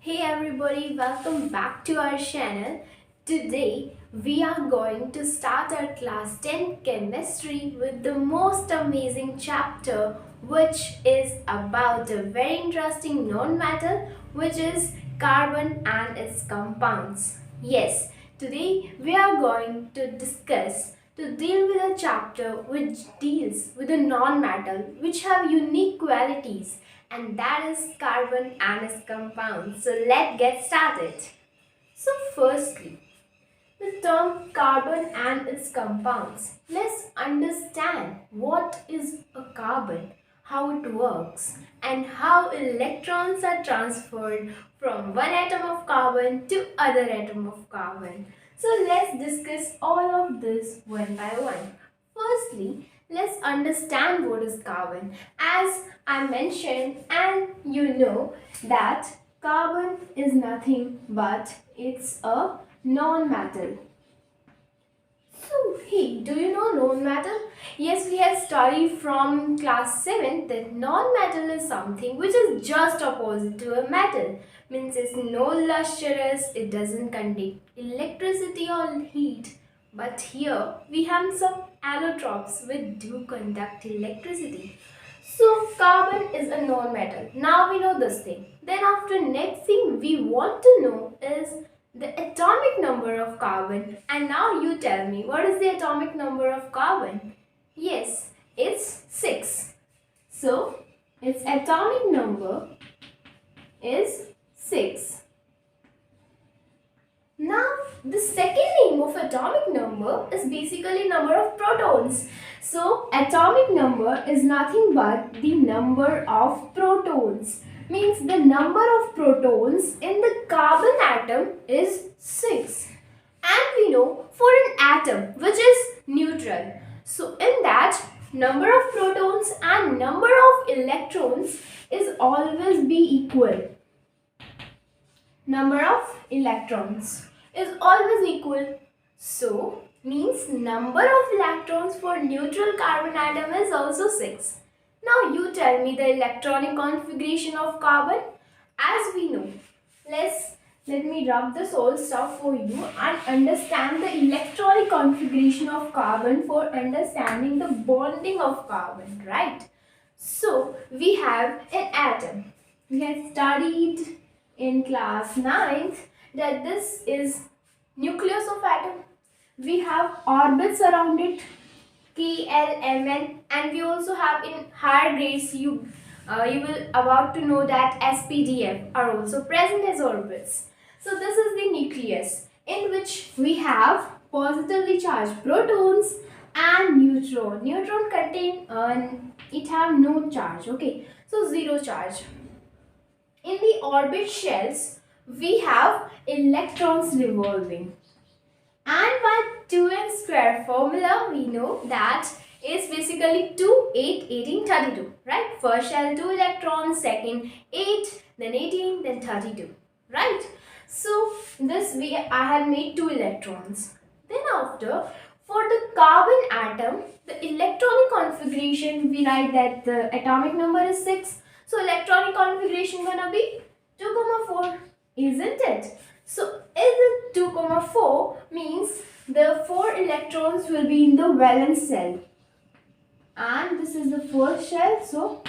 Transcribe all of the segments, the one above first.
Hey everybody, welcome back to our channel. Today we are going to start our class 10 chemistry with the most amazing chapter, which is about a very interesting known matter, which is carbon and its compounds. Yes, today we are going to discuss to deal with a chapter which deals with a non-metal which have unique qualities, and that is carbon and its compounds. So let's get started. So firstly, the term carbon and its compounds. Let's understand what is a carbon, how it works, and how electrons are transferred from one atom of carbon to other atom of carbon. So let's discuss all of this one by one. Firstly, let's understand what is carbon. As I mentioned, and you know that carbon is nothing but it's a non-metal. So, hey, do you know non-metal? Yes, we have studied from class 7 that non-metal is something which is just opposite to a metal. Means it's no lustrous, it doesn't contain electricity or heat. But here we have some allotropes which do conduct electricity. So carbon is a non-metal. Now we know this thing. Then after next thing we want to know is the atomic number of carbon. And now you tell me, what is the atomic number of carbon? Yes, it's 6. So its atomic number is 6. Now, the second name of atomic number is basically number of protons. So, atomic number is nothing but the number of protons. Means the number of protons in the carbon atom is 6. And we know for an atom which is neutral. So, in that, number of protons and number of electrons is always be equal. Number of electrons is always equal. So, means number of electrons for neutral carbon atom is also 6. Now you tell me the electronic configuration of carbon. As we know, let me rub this whole stuff for you and understand the electronic configuration of carbon for understanding the bonding of carbon, right? So, we have an atom. We have studied in class 9th that this is nucleus of atom. We have orbits around it, K, L, M, N, and we also have in higher grades you will about to know that S, P, D, F are also present as orbits. So this is the nucleus in which we have positively charged protons and neutron. Neutron contain it have no charge. Okay, so zero charge. In the orbit shells, we have electrons revolving. And by 2n square formula, we know that is basically 2, 8, 18, 32. Right? First shell 2 electrons, second 8, then 18, then 32. Right? So, I had made 2 electrons. Then after, for the carbon atom, the electronic configuration, we write that the atomic number is 6. So electronic configuration gonna be 2, 4, isn't it? So is it 2, 4 means the 4 electrons will be in the valence shell. And this is the first shell. So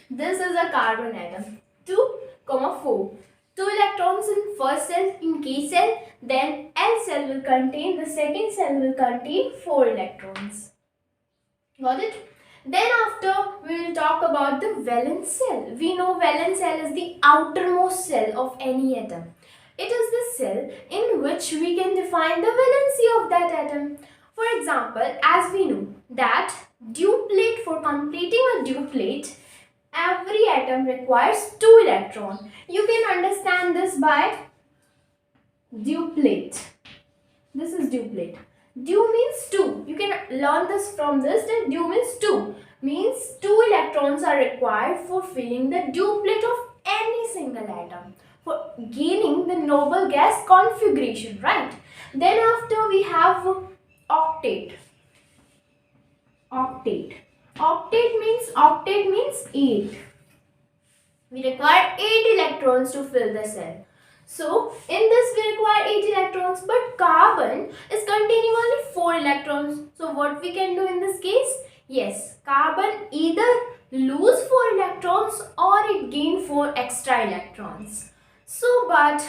this is a carbon atom. 2, 4. 2 electrons in first cell in K cell. Then L cell will contain, the second cell will contain 4 electrons. Got it? Then after we will talk about the valence cell. We know valence cell is the outermost cell of any atom. It is the cell in which we can define the valency of that atom. For example, as we know that duplet, for completing a duplet, every atom requires 2 electrons. You can understand this by duplet. This is duplet. Du means 2. You can learn this from this that du means 2. Means 2 electrons are required for filling the duplet of any single atom, for gaining the noble gas configuration, right? Then after we have octet. Octet. Octet means 8. We require 8 electrons to fill the cell. So, in this we require 8 electrons, but carbon is containing only 4 electrons. So, what we can do in this case? Yes, carbon either lose 4 electrons or it gain 4 extra electrons. So, but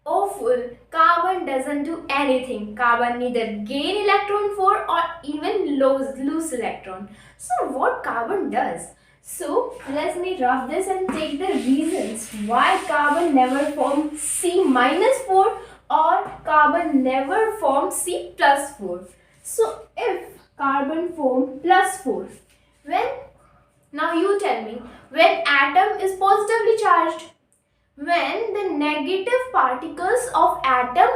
awful, carbon doesn't do anything. Carbon neither gain electron 4 or even lose electron. So, what carbon does? So, let me rub this and take the reasons why carbon never forms C minus 4 or carbon never forms C plus 4. So, if carbon form plus 4, when, now you tell me, when atom is positively charged, when the negative particles of atom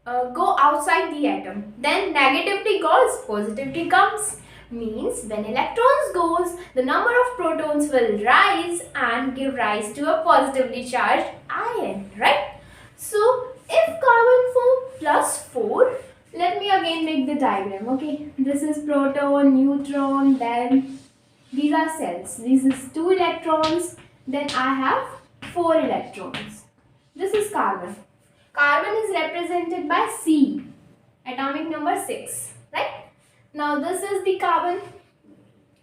go outside the atom, then negativity goes, positivity comes. Means when electrons goes, the number of protons will rise and give rise to a positively charged ion, right? So if carbon form plus 4, let me again make the diagram, okay? This is proton, neutron, then these are cells. This is 2 electrons, then I have 4 electrons. This is carbon. Carbon is represented by C, atomic number 6, right? Now this is the carbon.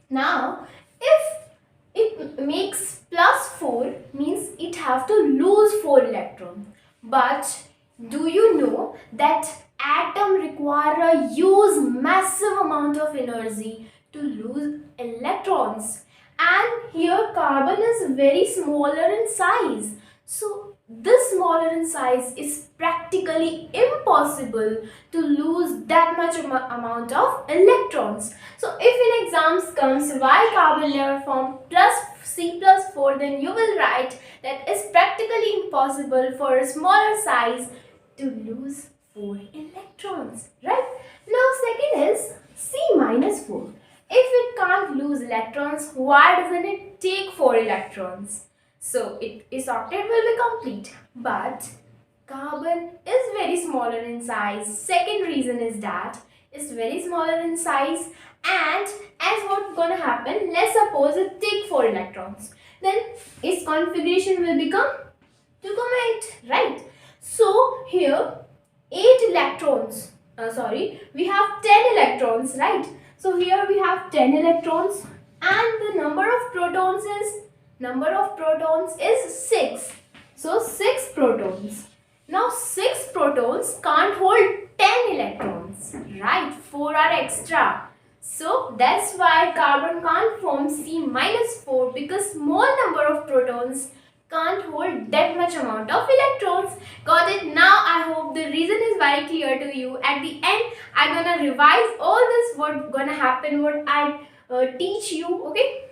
Now if it makes plus 4, means it have to lose 4 electrons. But do you know that atom require a use massive amount of energy to lose electrons, and here carbon is very smaller in size. So this smaller in size is practically impossible to lose that much amount of electrons. So if in exams comes why carbon never form plus C plus 4, then you will write that it's practically impossible for a smaller size to lose 4 electrons, right? Now second is C minus 4. If it can't lose electrons, why doesn't it take 4 electrons? So its octet will be complete. But carbon is very smaller in size. Second reason is that it's very smaller in size, and as what's gonna happen, let's suppose it take 4 electrons. Then its configuration will become 2,8, right? So here 8 electrons, we have 10 electrons, right? So here we have 10 electrons and the number of protons is 6. So 6 protons. Now 6 protons can't hold 10 electrons, right? 4 are extra. So that's why carbon can't form C minus 4, because small number of protons can't hold that much amount of electrons. Got it? Now I hope the reason is very clear to you. At the end, I'm gonna revise all this, what gonna happen, what I teach you, okay?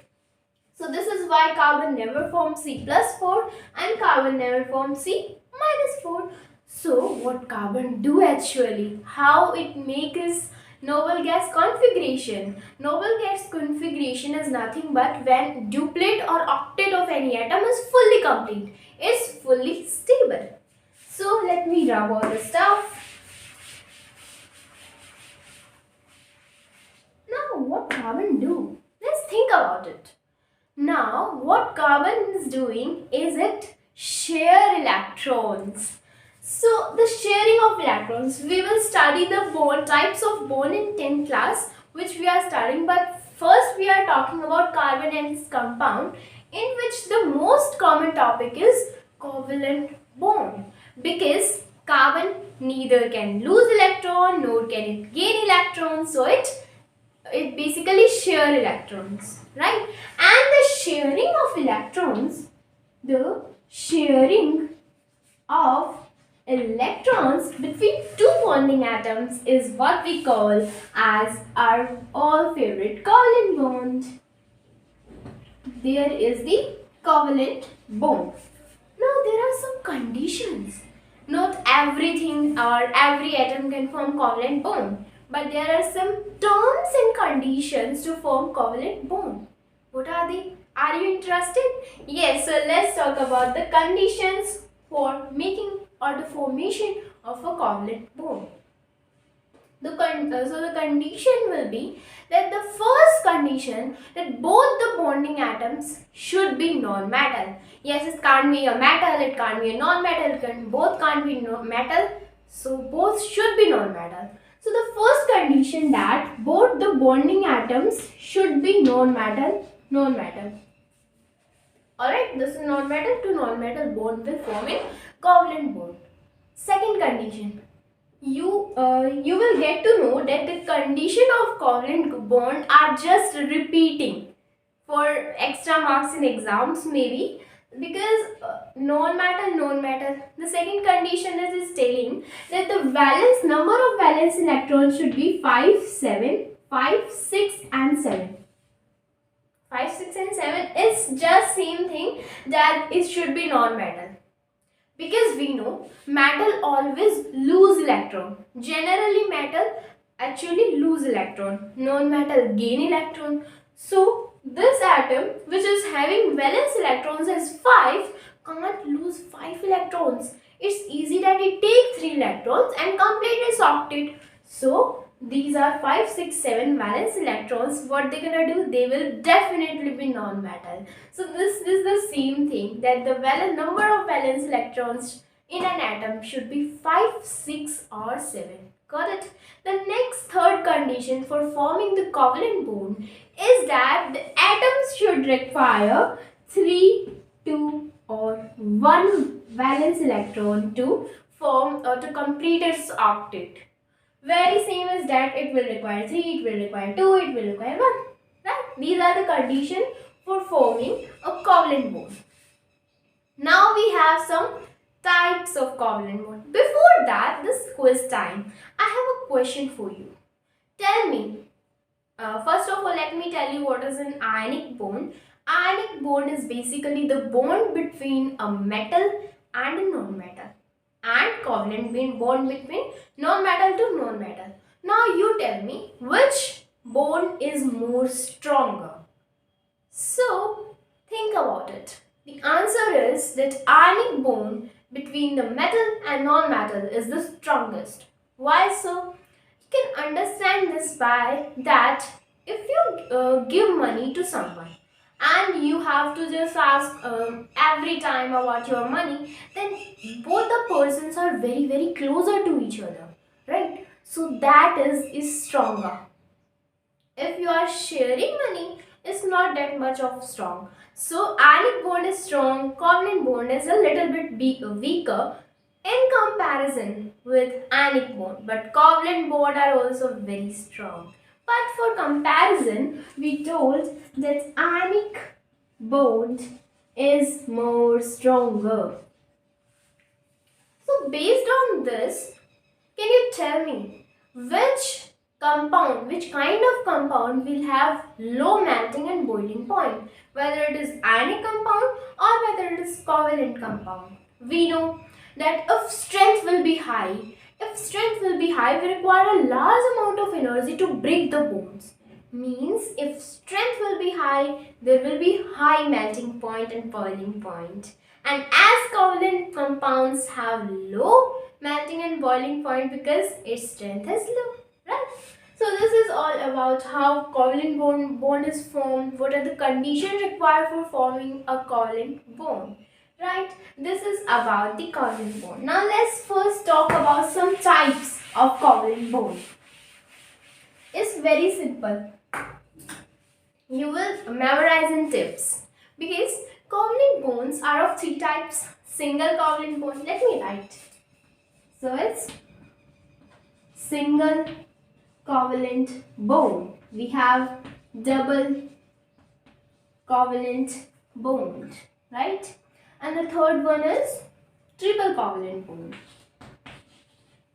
So this is why carbon never forms C plus 4 and carbon never forms C minus 4. So what carbon do actually? How it makes noble gas configuration? Noble gas configuration is nothing but when duplet or octet of any atom is fully complete. It's fully stable. So let me rub all the stuff. Now what carbon do? Let's think about it. Now what carbon is doing is it share electrons. So the sharing of electrons, we will study the bond types of bond in 10th class, which we are studying, but first we are talking about carbon and its compound, in which the most common topic is covalent bond, because carbon neither can lose electron nor can it gain electrons, so it basically share electrons, right? And the sharing of electrons, between two bonding atoms is what we call as our all favorite covalent bond. There is the covalent bond. Now there are some conditions. Not everything or every atom can form covalent bond, but there are some terms and conditions to form covalent bond. What are they? Are you interested? Yes, so let's talk about the conditions for making or the formation of a covalent bond. So the condition will be that the first condition that both the bonding atoms should be non-metal. Yes, it can't be a metal, it can't be a non-metal, both can't be metal. So both should be non-metal. So the first condition that both the bonding atoms should be non-metal. Alright, this non-metal to non-metal bond will form a covalent bond. Second condition, you will get to know that the condition of covalent bond are just repeating for extra marks in exams maybe, because non-metal. The second condition is telling that the number of valence electrons should be 5, 6 and 7. 5, 6 and 7 is just same thing, that it should be non-metal. Because we know metal always lose electron. Generally metal actually lose electron. Non-metal gain electron. So this atom which is having valence electrons as 5 can't lose 5 electrons. It's easy that it takes 3 electrons and complete its octet. So these are 5, 6, 7 valence electrons. What they're gonna do? They will definitely be non-metal. So this is the same thing, that the number of valence electrons in an atom should be 5, 6 or 7. Got it? The next third condition for forming the covalent bond is that the atoms should require 3, 2 or 1 valence electron to form or to complete its octet. Very same as that, it will require 3, it will require 2, it will require 1. Right? These are the conditions for forming a covalent bond. Now we have some types of covalent bond. Before that, this quiz time, I have a question for you. Tell me, first of all, let me tell you what is an ionic bond. Ionic bond is basically the bond between a metal and a non-metal, and covalent bond between non-metal to non-metal. Now you tell me which bond is more stronger. So think about it. The answer is that ionic bond between the metal and non-metal is the strongest. Why so? You can understand this by that if you give money to someone and you have to just ask every time about your money, then both the persons are very closer to each other, right? So that is stronger. If you are sharing money, it's not that much of strong. So ionic bond is strong, covalent bond is a little bit weaker in comparison with ionic bond, but covalent bond are also very strong. But for comparison, we told that ionic bond is more stronger. So based on this, can you tell me which kind of compound will have low melting and boiling point? Whether it is ionic compound or whether it is covalent compound. We know that if strength will be high, we require a large amount of energy to break the bonds. Means if strength will be high, there will be high melting point and boiling point. And as covalent compounds have low melting and boiling point because its strength is low, right? So this is all about how covalent bond is formed, what are the conditions required for forming a covalent bond. Right, this is about the covalent bond. Now let's first talk about some types of covalent bond. It's very simple. You will memorize in tips, because covalent bonds are of 3 types. Single covalent bond, let me write. So it's single covalent bond. We have double covalent bond, right? And the third one is triple covalent bond.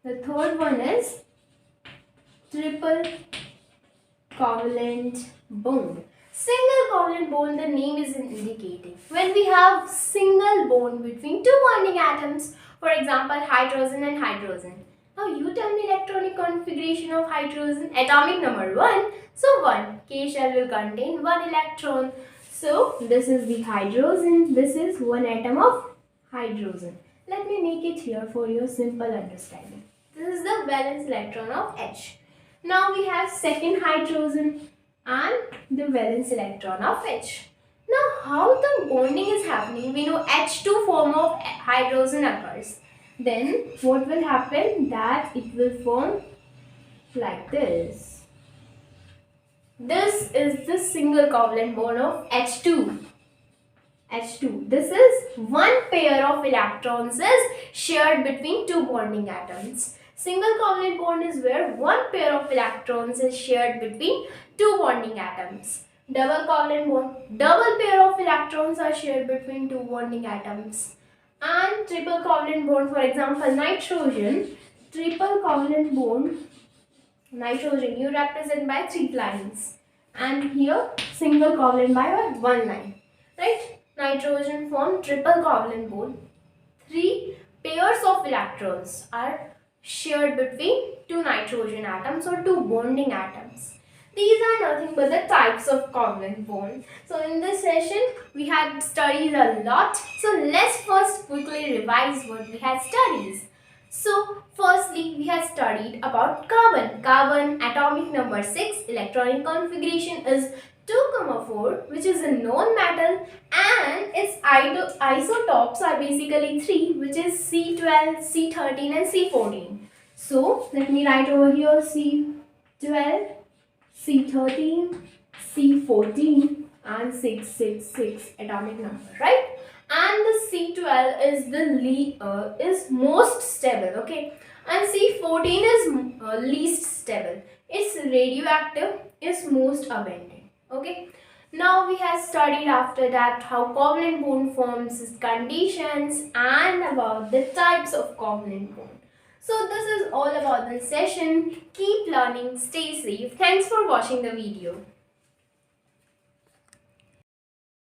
The third one is triple covalent bond. Single covalent bond, the name is indicating. When we have single bond between 2 bonding atoms, for example, hydrogen and hydrogen. Now you tell me electronic configuration of hydrogen, atomic number 1. So 1, K shell will contain 1 electron. So this is the hydrogen, this is 1 atom of hydrogen. Let me make it here for your simple understanding. This is the valence electron of H. Now we have second hydrogen and the valence electron of H. Now how the bonding is happening? We know H2 form of hydrogen occurs. Then what will happen? That it will form like this. This is the single covalent bond of H2. H2. This is one pair of electrons is shared between two bonding atoms. Single covalent bond is where one pair of electrons is shared between two bonding atoms. Double covalent bond, double pair of electrons are shared between two bonding atoms. And triple covalent bond, for example, nitrogen, triple covalent bond, nitrogen, you represent by 3 lines. And here, single covalent by 1 line. Right? Nitrogen form triple covalent bond. 3 pairs of electrons are shared between two nitrogen atoms or two bonding atoms. These are nothing but the types of covalent bond. So in this session, we had studied a lot. So let's first quickly revise what we had studied. So firstly, we have studied about carbon. Carbon atomic number 6, electronic configuration is 2,4, which is a known metal, and its isotopes are basically 3, which is C12, C13 and C14. So let me write over here C12, C13, C14 and 666 atomic number, right? And the C12 is the is most stable, okay, and C14 is least stable. It's radioactive, is most abundant. Okay, now we have studied after that how covalent bond forms, its conditions, and about the types of covalent bond. So this is all about this session. Keep learning, stay safe. Thanks for watching the video.